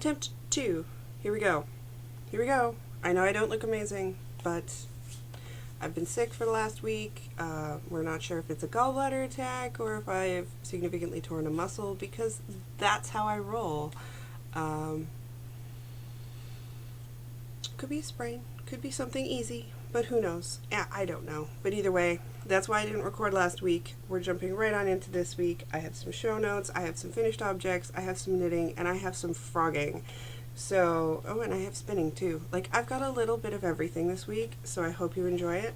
Attempt 2. Here we go. Here we go. I know I don't look amazing, but I've been sick for the last week. We're not sure if it's a gallbladder attack or if I've significantly torn a muscle, because that's how I roll. Could be a sprain, could be something easy, but who knows? Yeah, I don't know. But either way, that's why I didn't record last week. We're jumping right on into this week. I have some show notes, I have some finished objects, I have some knitting, and I have some frogging. So, oh, and I have spinning too. Like, I've got a little bit of everything this week, so I hope you enjoy it.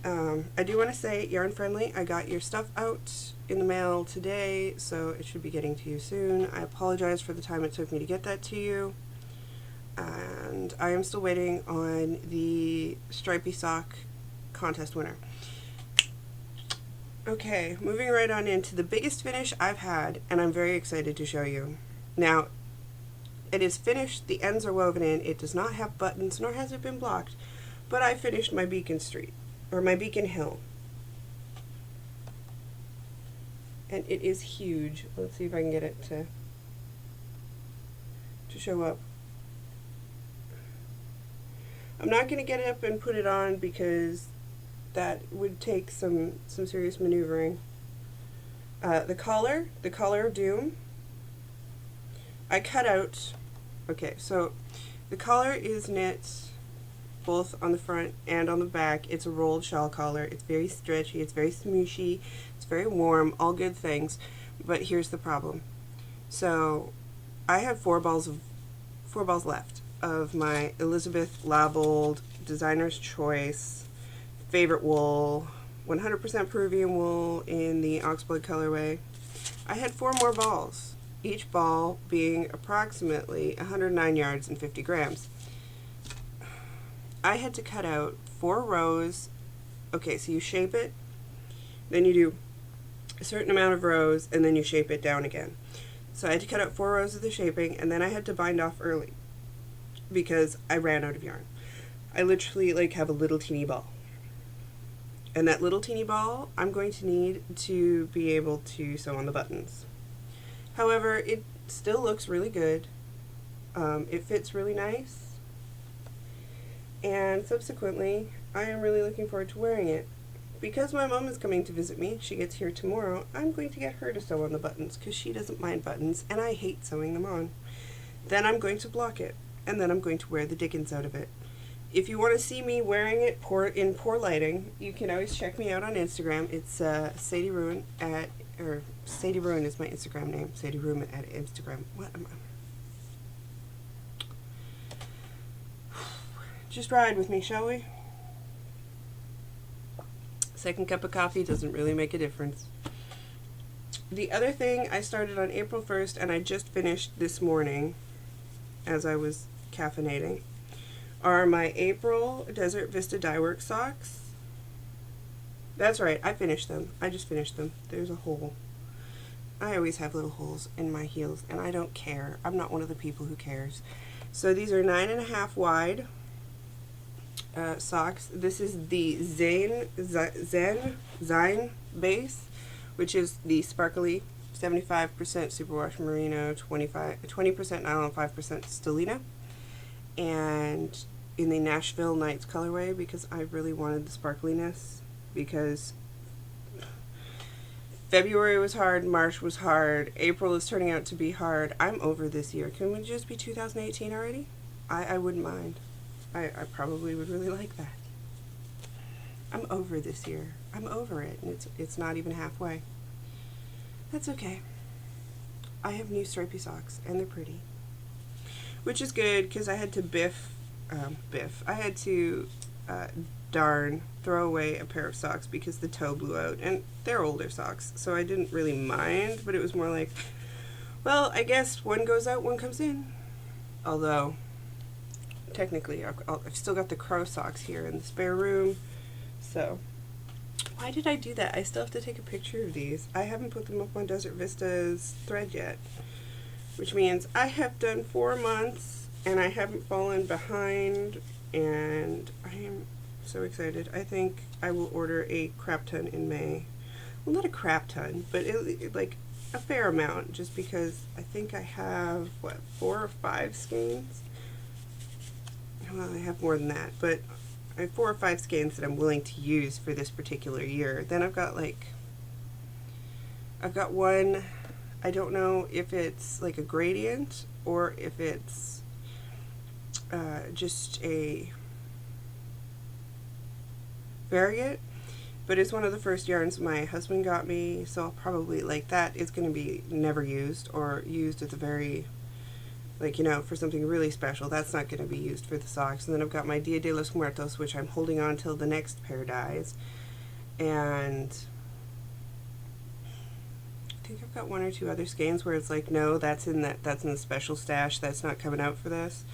I do want to say, Yarn Friendly, I got your stuff out in the mail today, so it should be getting to you soon. I apologize for the time it took me to get that to you. And I am still waiting on the stripy sock contest winner. Okay, moving right on into the biggest finish I've had, and I'm very excited to show you. Now, it is finished, the ends are woven in, it does not have buttons, nor has it been blocked, but I finished my Beacon Street, or my Beacon Hill. And it is huge. Let's see if I can get it to show up. I'm not going to get it up and put it on because that would take some serious maneuvering. The collar of Doom, I cut out. Okay, so the collar is knit both on the front and on the back. It's a rolled shawl collar. It's very stretchy, it's very smooshy, it's very warm, all good things. But here's the problem. So I have four balls left of my Elizabeth Labold Designer's Choice favorite wool, 100% Peruvian wool in the Oxblood colorway. I had 4 more balls, each ball being approximately 109 yards and 50 grams. I had to cut out 4 rows. Okay, so you shape it, then you do a certain amount of rows, and then you shape it down again. So I had to cut out 4 rows of the shaping, and then I had to bind off early because I ran out of yarn. I literally have a little teeny ball. And that little teeny ball I'm going to need to be able to sew on the buttons. However, it still looks really good. It fits really nice. And subsequently, I am really looking forward to wearing it. Because my mom is coming to visit me, she gets here tomorrow, I'm going to get her to sew on the buttons because she doesn't mind buttons and I hate sewing them on. Then I'm going to block it, and then I'm going to wear the dickens out of it. If you want to see me wearing it in poor lighting, you can always check me out on Instagram. It's Sadie Ruin Sadie Ruin is my Instagram name. Sadie Ruin at Instagram. What am I? Just ride with me, shall we? Second cup of coffee doesn't really make a difference. The other thing I started on April 1st and I just finished this morning as I was caffeinating are my April Desert Vista Dyework socks. That's right, I finished them. I just finished them. There's a hole. I always have little holes in my heels and I don't care. I'm not one of the people who cares. So these are 9.5 wide socks. This is the Zine base, which is the sparkly 75% superwash merino, 20% nylon, 5% stellina, and in the Nashville Nights colorway because I really wanted the sparkliness, because February was hard, March was hard, April is turning out to be hard. I'm over this year. Can we just be 2018 already? I wouldn't mind. I probably would really like that. I'm over this year. I'm over it, and it's not even halfway. That's okay. I have new stripy socks, and they're pretty. Which is good, because I had to I had to throw away a pair of socks because the toe blew out, and they're older socks, so I didn't really mind, but it was more like, well, I guess one goes out, one comes in. Although, technically, I've still got the crow socks here in the spare room, so why did I do that? I still have to take a picture of these. I haven't put them up on Desert Vista's thread yet, which means I have done 4 months and I haven't fallen behind, and I am so excited. I think I will order a crap ton in May. Well, not a crap ton, but a fair amount, just because I think I have, what, 4 or 5 skeins? Well, I have more than that, but I have 4 or 5 skeins that I'm willing to use for this particular year. Then I've got one, I don't know if it's like a gradient or if it's just a variant, but it's one of the first yarns my husband got me, so I'll probably, like, that is going to be never used, or used at the very, like, you know, for something really special. That's not going to be used for the socks. And then I've got my Dia de los Muertos, which I'm holding on till the next pair dies, and I think I've got 1 or 2 other skeins where it's like, no, that's in the special stash, that's not coming out for this.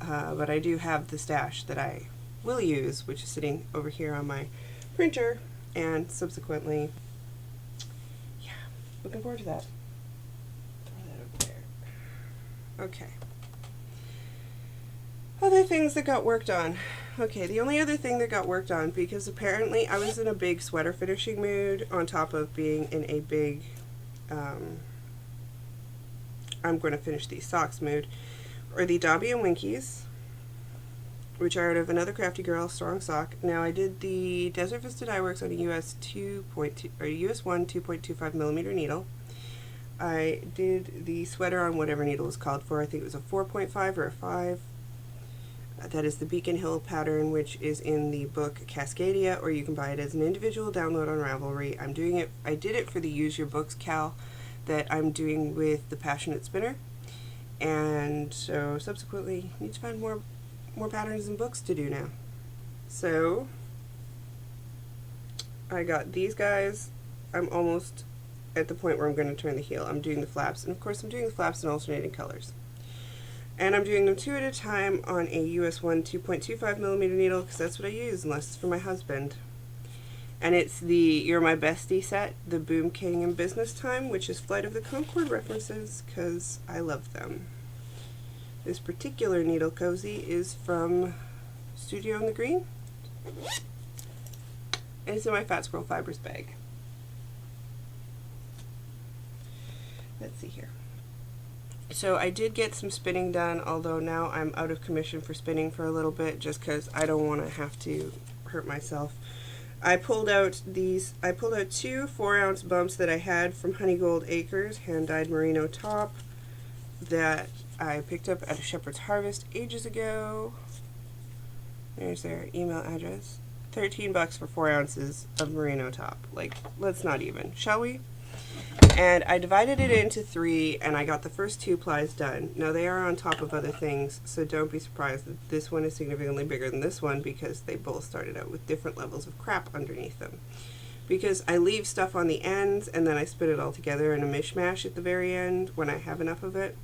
But I do have the stash that I will use, which is sitting over here on my printer, and subsequently, yeah, looking forward to that. Throw that over there. Okay. Other things that got worked on. Okay, the only other thing that got worked on, because apparently I was in a big sweater finishing mood on top of being in a big I'm going to finish these socks mood, or the Dobby and Winkies, which are out of Another Crafty Girl Strong Sock. Now, I did the Desert Vista Dye Works on a US 2.2 or US 1 2.25 millimeter needle. I did the sweater on whatever needle was called for. I think it was a 4.5 or a 5. That is the Beacon Hill pattern, which is in the book Cascadia, or you can buy it as an individual download on Ravelry. I did it for the Use Your Books Cal that I'm doing with the Passionate Spinner, and so subsequently need to find more patterns and books to do now. So I got these guys. I'm almost at the point where I'm going to turn the heel. I'm doing the flaps, and of course I'm doing the flaps in alternating colors. And I'm doing them 2 at a time on a US 1 2.25 millimeter needle, because that's what I use, unless it's for my husband. And it's the You're My Bestie set, the Boom King and Business Time, which is Flight of the Conchord references, because I love them. This particular needle cozy is from Studio in the Green, and it's in my Fat Squirrel Fibers bag. Let's see here. So I did get some spinning done, although now I'm out of commission for spinning for a little bit, just because I don't want to have to hurt myself. I pulled out 2 4-ounce bumps that I had from Honey Gold Acres hand-dyed merino top that I picked up at a Shepherd's Harvest ages ago. There's their email address. $13 for 4 ounces of merino top. Like, let's not even, shall we? And I divided it into 3, and I got the first 2 plies done. Now, they are on top of other things, so don't be surprised that this one is significantly bigger than this one, because they both started out with different levels of crap underneath them. Because I leave stuff on the ends, and then I spit it all together in a mishmash at the very end when I have enough of it.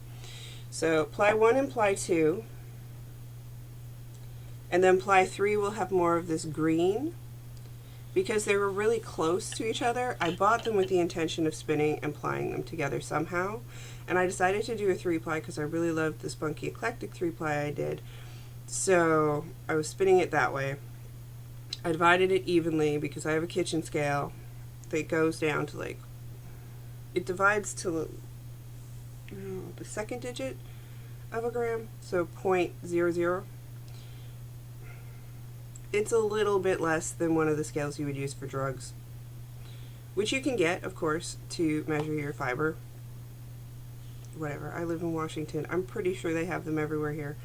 So ply 1 and ply 2, and then ply 3 will have more of this green. Because they were really close to each other, I bought them with the intention of spinning and plying them together somehow. And I decided to do a 3-ply because I really loved the spunky eclectic 3-ply I did. So I was spinning it that way. I divided it evenly because I have a kitchen scale that goes down to, like, it divides to the second digit of a gram, so 0.00. It's a little bit less than one of the scales you would use for drugs, which you can get, of course, to measure your fiber. Whatever. I live in Washington. I'm pretty sure they have them everywhere here.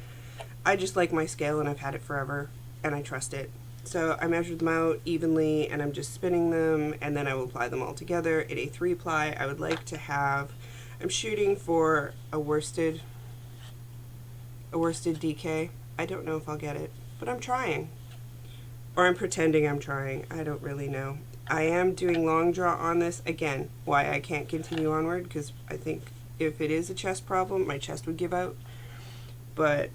I just like my scale, and I've had it forever, and I trust it. So I measured them out evenly, and I'm just spinning them, and then I will apply them all together in a 3-ply. I would like to have, I'm shooting for a worsted DK. I don't know if I'll get it, but I'm trying. Or I'm pretending I'm trying. I don't really know. I am doing long draw on this. Again, why I can't continue onward, because I think if it is a chest problem, my chest would give out. But,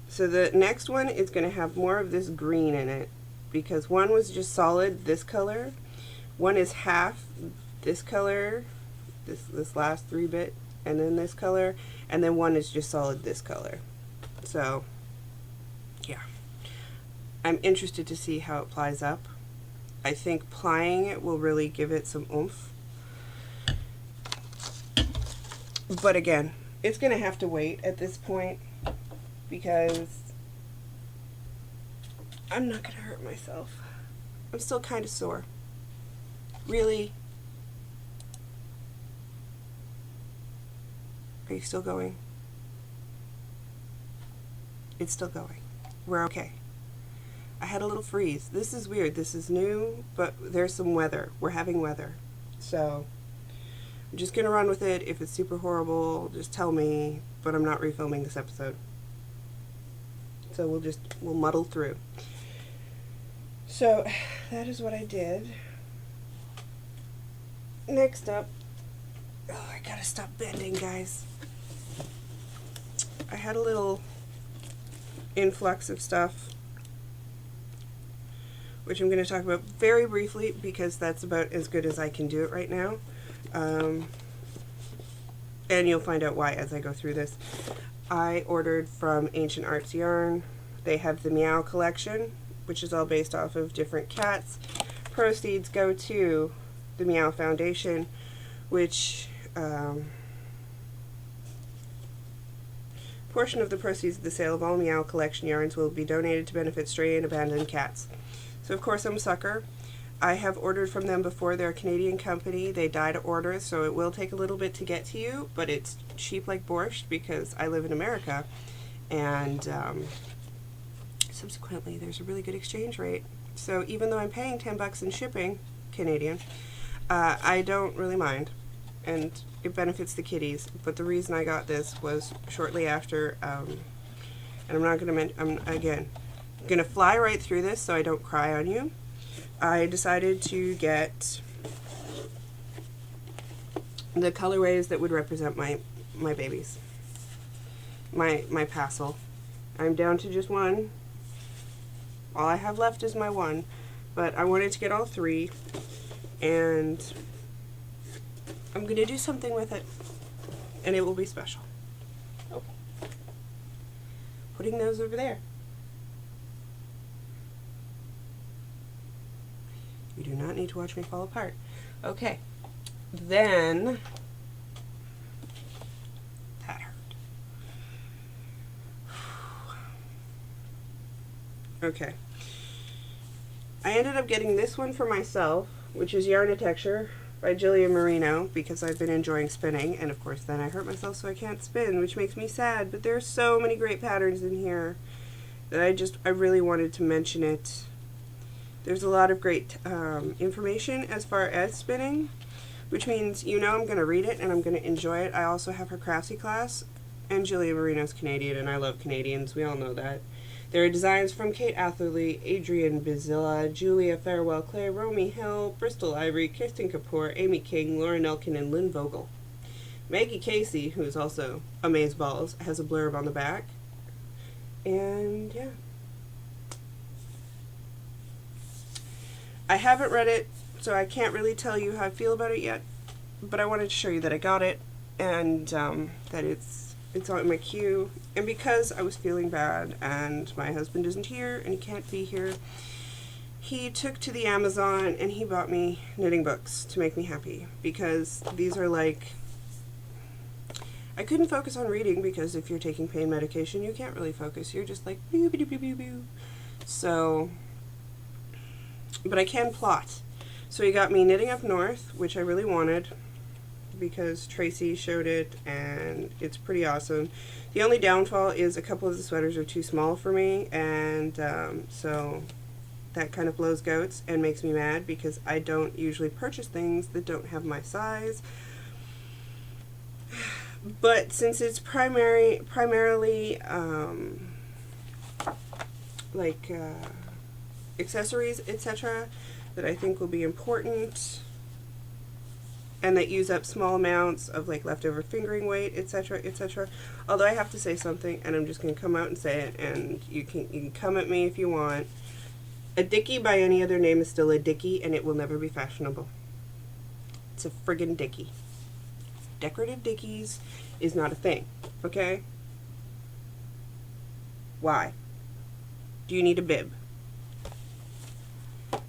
so the next one is going to have more of this green in it, because one was just solid this color. One is half this color, this last 3-bit, and then this color, and then one is just solid this color. So, yeah. I'm interested to see how it plies up. I think plying it will really give it some oomph. But again, it's going to have to wait at this point because I'm not going to hurt myself. I'm still kind of sore. Really? Are you still going? It's still going. We're okay. I had a little freeze. This is weird. This is new, but there's some weather. We're having weather. So I'm just going to run with it. If it's super horrible, just tell me, but I'm not refilming this episode. So we'll muddle through. So that is what I did. Next up, oh, I gotta stop bending, guys. I had a little influx of stuff, which I'm going to talk about very briefly because that's about as good as I can do it right now. And you'll find out why as I go through this. I ordered from Ancient Arts Yarn. They have the Meow collection, which is all based off of different cats. Proceeds go to the Meow Foundation, which portion of the proceeds of the sale of all Meow collection yarns will be donated to benefit stray and abandoned cats. So of course I'm a sucker. I have ordered from them before. They're a Canadian company. They die to order, so it will take a little bit to get to you, but it's cheap like borscht because I live in America, and subsequently there's a really good exchange rate. So even though I'm paying $10 in shipping, Canadian, I don't really mind, and it benefits the kitties. But the reason I got this was shortly after, and I'm not going to I'm again going to fly right through this so I don't cry on you. I decided to get the colorways that would represent my babies, my Passel. I'm down to just one. All I have left is my one, but I wanted to get all three, and I'm going to do something with it, and it will be special. Okay. Putting those over there. You do not need to watch me fall apart. Okay. Then, that hurt. Okay. I ended up getting this one for myself, which is Yarnitecture by Jillian Marino, because I've been enjoying spinning, and of course then I hurt myself so I can't spin, which makes me sad, but there are so many great patterns in here that I really wanted to mention it. There's a lot of great information as far as spinning, which means I'm going to read it and I'm going to enjoy it. I also have her Craftsy class, and Jillian Marino's Canadian, and I love Canadians. We all know that. There are designs from Kate Atherley, Adrienne Bizilla, Julia Farewell Clay, Romy Hill, Bristol Ivory, Kirsten Kapoor, Amy King, Lauren Elkin, and Lynn Vogel. Maggie Casey, who is also Amazeballs, has a blurb on the back. And yeah. I haven't read it, so I can't really tell you how I feel about it yet, but I wanted to show you that I got it, and that it's on my queue. And because I was feeling bad, and my husband isn't here, and he can't be here, he took to the Amazon, and he bought me knitting books to make me happy, because these are like, I couldn't focus on reading, because if you're taking pain medication, you can't really focus. You're just like, boo, boo, boo, boo, boo. So, but I can plot. So he got me Knitting Up North, which I really wanted because Tracy showed it and it's pretty awesome. The only downfall is a couple of the sweaters are too small for me, and so that kind of blows goats and makes me mad because I don't usually purchase things that don't have my size. But since it's primarily like accessories, etc., that I think will be important and that use up small amounts of like leftover fingering weight, etc., etc. Although I have to say something, and I'm just going to come out and say it, and you can come at me if you want. A dickie by any other name is still a dickie, and it will never be fashionable. It's a friggin' dickie. Decorative dickies is not a thing, okay? Why? Do you need a bib?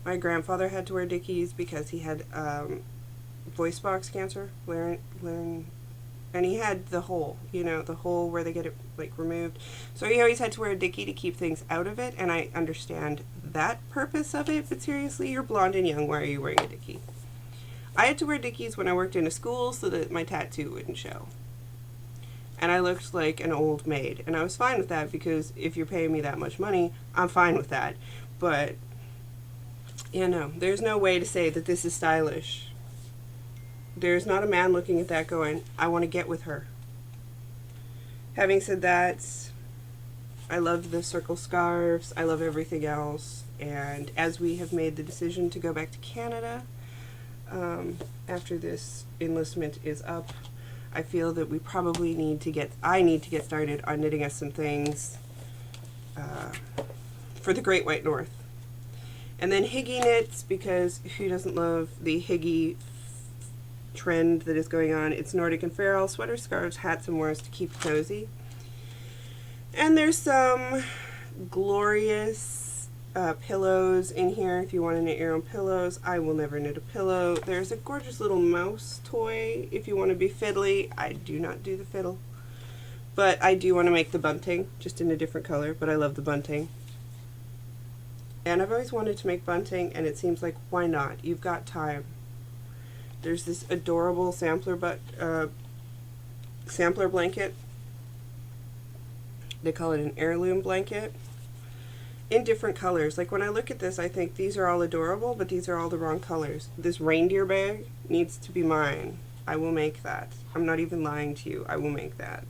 My grandfather had to wear dickies because he had voice box cancer, And he had the hole, you know, the hole where they get it like removed. So he always had to wear a dickie to keep things out of it, and I understand that purpose of it, but seriously, you're blonde and young, why are you wearing a dickie? I had to wear dickies when I worked in a school so that my tattoo wouldn't show. And I looked like an old maid, and I was fine with that because if you're paying me that much money, I'm fine with that. But, you know, there's no way to say that this is stylish. There's not a man looking at that going, I want to get with her. Having said that, I love the circle scarves. I love everything else. And as we have made the decision to go back to Canada, after this enlistment is up, I feel that we probably I need to get started on knitting us some things for the Great White North. And then Higgy knits, because who doesn't love the Higgy trend that is going on? It's Nordic and Feral, sweater, scarves, hats, and mores to keep cozy. And there's some glorious pillows in here if you want to knit your own pillows. I will never knit a pillow. There's a gorgeous little mouse toy if you want to be fiddly. I do not do the fiddle, but I do want to make the bunting, just in a different color, but I love the bunting. And I've always wanted to make bunting, and it seems like, why not? You've got time. There's this adorable sampler blanket. They call it an heirloom blanket. In different colors. Like when I look at this, I think these are all adorable, but these are all the wrong colors. This reindeer bag needs to be mine. I will make that. I'm not even lying to you. I will make that.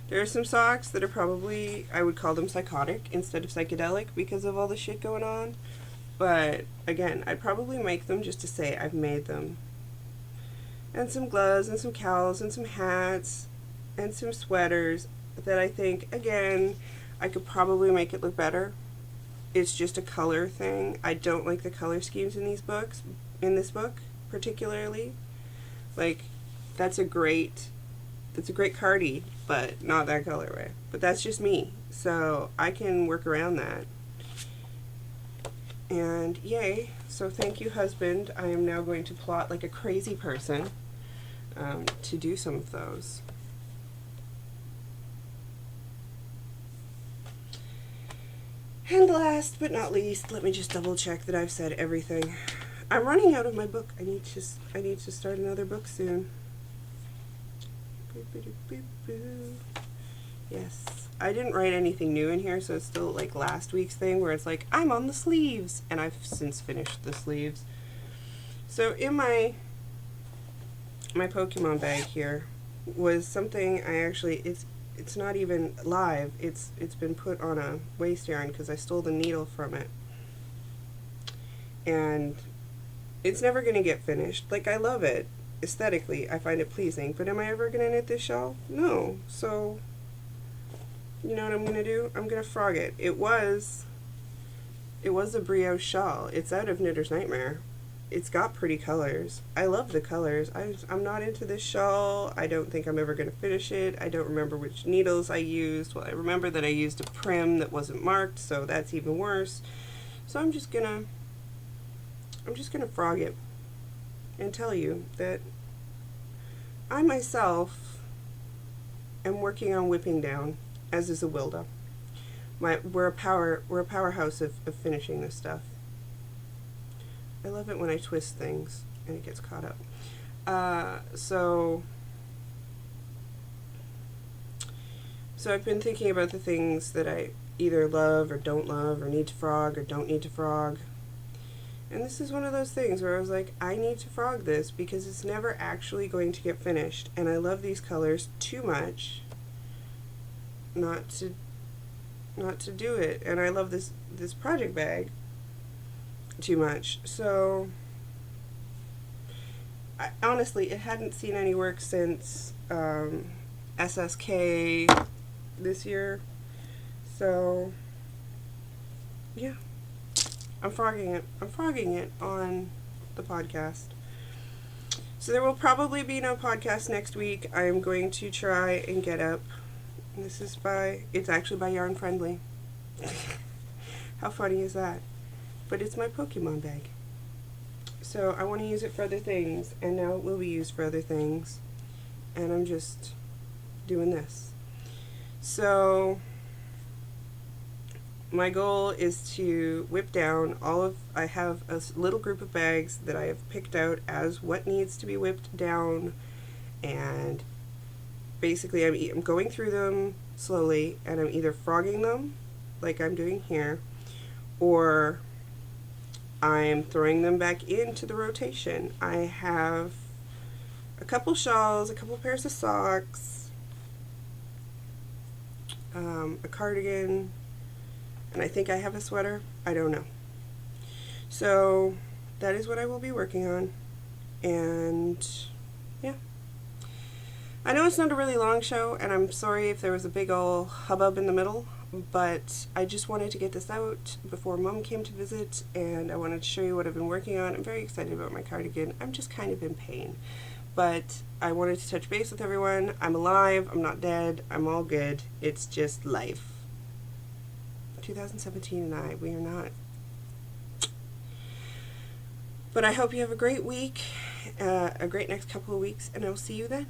There are some socks that are probably, I would call them psychotic instead of psychedelic because of all the shit going on. But again, I'd probably make them just to say I've made them. And some gloves and some cowls and some hats and some sweaters that I think, again, I could probably make it look better. It's just a color thing. I don't like the color schemes in these books, in this book particularly. Like, that's a great cardie, but not that colorway. But that's just me, so I can work around that. And yay, so thank you, husband. I am now going to plot like a crazy person to do some of those. And last but not least, let me just double check that I've said everything. I'm running out of my book. I need to start another book soon. Yes, I didn't write anything new in here, so it's still like last week's thing where it's like, I'm on the sleeves, and I've since finished the sleeves. So in my Pokemon bag here was something I actually, it's not even live, it's been put on a waist yarn because I stole the needle from it. And it's never going to get finished. Like, I love it. Aesthetically, I find it pleasing. But am I ever going to knit this shawl? No. So, you know what I'm going to do? I'm going to frog it. It was a brioche shawl. It's out of Knitter's Nightmare. It's got pretty colors. I love the colors. I'm not into this shawl. I don't think I'm ever going to finish it. I don't remember which needles I used. Well, I remember that I used a prim that wasn't marked, so that's even worse. So I'm just gonna frog it and tell you that I myself am working on whipping down, as is Awilda. We're a powerhouse of finishing this stuff. I love it when I twist things and it gets caught up. So I've been thinking about the things that I either love or don't love or need to frog or don't need to frog. And this is one of those things where I was like, I need to frog this because it's never actually going to get finished. And I love these colors too much not to do it. And I love this project bag too much. So honestly, it hadn't seen any work since SSK this year. So yeah, I'm frogging it. I'm frogging it on the podcast. So there will probably be no podcast next week. I am going to try and get up. And this is it's actually by Yarn Friendly. How funny is that? But it's my Pokemon bag. So I want to use it for other things, and now it will be used for other things. And I'm just doing this. So my goal is to whip down I have a little group of bags that I have picked out as what needs to be whipped down, and basically I'm going through them slowly, and I'm either frogging them like I'm doing here, or I'm throwing them back into the rotation. I have a couple shawls, a couple pairs of socks, a cardigan, and I think I have a sweater. I don't know. So that is what I will be working on. And yeah. I know it's not a really long show, and I'm sorry if there was a big ol' hubbub in the middle, but I just wanted to get this out before Mom came to visit, and I wanted to show you what I've been working on. I'm very excited about my cardigan. I'm just kind of in pain, but I wanted to touch base with everyone. I'm alive. I'm not dead. I'm all good. It's just life. 2017 and we are not. But I hope you have a great week, a great next couple of weeks, and I'll see you then.